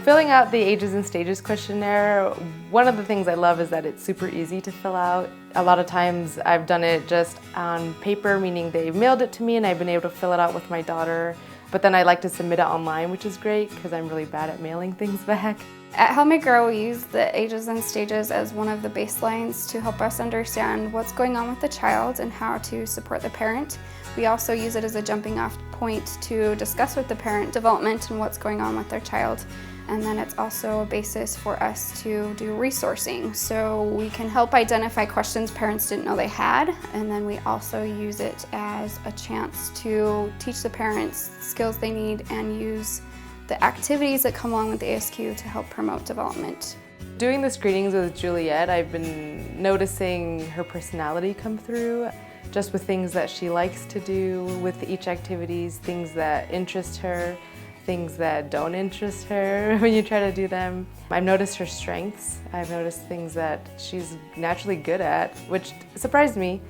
Filling out the ages and stages questionnaire, one of the things I love is that it's super easy to fill out. A lot of times I've done it just on paper, meaning they mailed it to me and I've been able to fill it out with my daughter. But then I like to submit it online, which is great because I'm really bad at mailing things back. At Help Me Grow, we use the ages and stages as one of the baselines to help us understand what's going on with the child and how to support the parent. We also use it as a jumping off point to discuss with the parent development and what's going on with their child. And then it's also a basis for us to do resourcing. So we can help identify questions parents didn't know they had, and then we also use it as a chance to teach the parents skills they need and use the activities that come along with the ASQ to help promote development. Doing the screenings with Juliet, I've been noticing her personality come through, just with things that she likes to do with each activities, things that interest her, things that don't interest her when you try to do them. I've noticed her strengths. I've noticed things that she's naturally good at, which surprised me.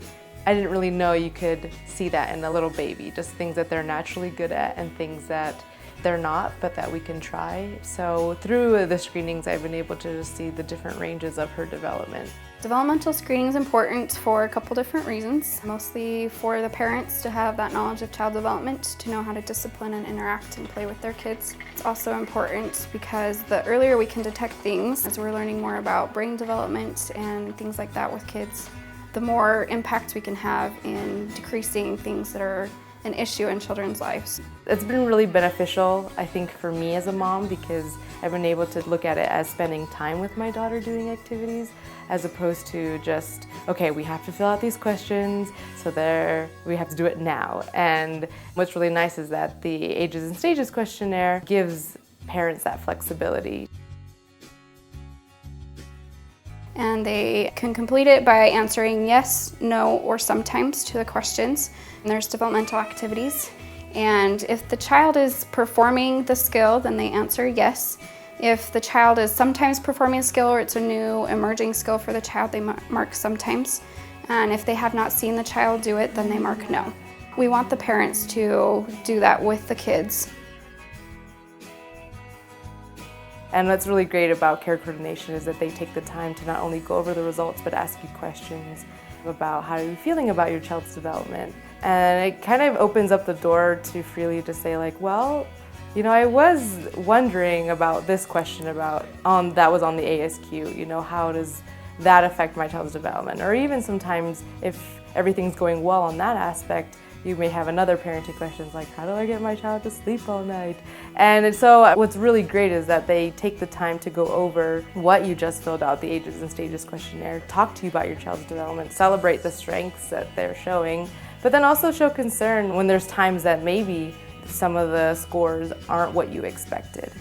I didn't really know you could see that in a little baby, just things that they're naturally good at and things that they're not, but that we can try. So through the screenings, I've been able to just see the different ranges of her development. Developmental screening is important for a couple different reasons, mostly for the parents to have that knowledge of child development, to know how to discipline and interact and play with their kids. It's also important because the earlier we can detect things, as we're learning more about brain development and things like that with kids, the more impact we can have in decreasing things that are an issue in children's lives. It's been really beneficial, I think, for me as a mom because I've been able to look at it as spending time with my daughter doing activities as opposed to just, okay, we have to fill out these questions, so we have to do it now. And what's really nice is that the ages and stages questionnaire gives parents that flexibility. And they can complete it by answering yes, no, or sometimes to the questions. And there's developmental activities. And if the child is performing the skill, then they answer yes. If the child is sometimes performing a skill or it's a new emerging skill for the child, they mark sometimes. And if they have not seen the child do it, then they mark no. We want the parents to do that with the kids. And what's really great about care coordination is that they take the time to not only go over the results, but ask you questions about how are you feeling about your child's development. And it kind of opens up the door to freely to say like, well, you know, I was wondering about this question that was on the ASQ, you know, how does that affect my child's development? Or even sometimes if everything's going well on that aspect, you may have another parenting questions like, how do I get my child to sleep all night? And so what's really great is that they take the time to go over what you just filled out, the ages and stages questionnaire, talk to you about your child's development, celebrate the strengths that they're showing, but then also show concern when there's times that maybe some of the scores aren't what you expected.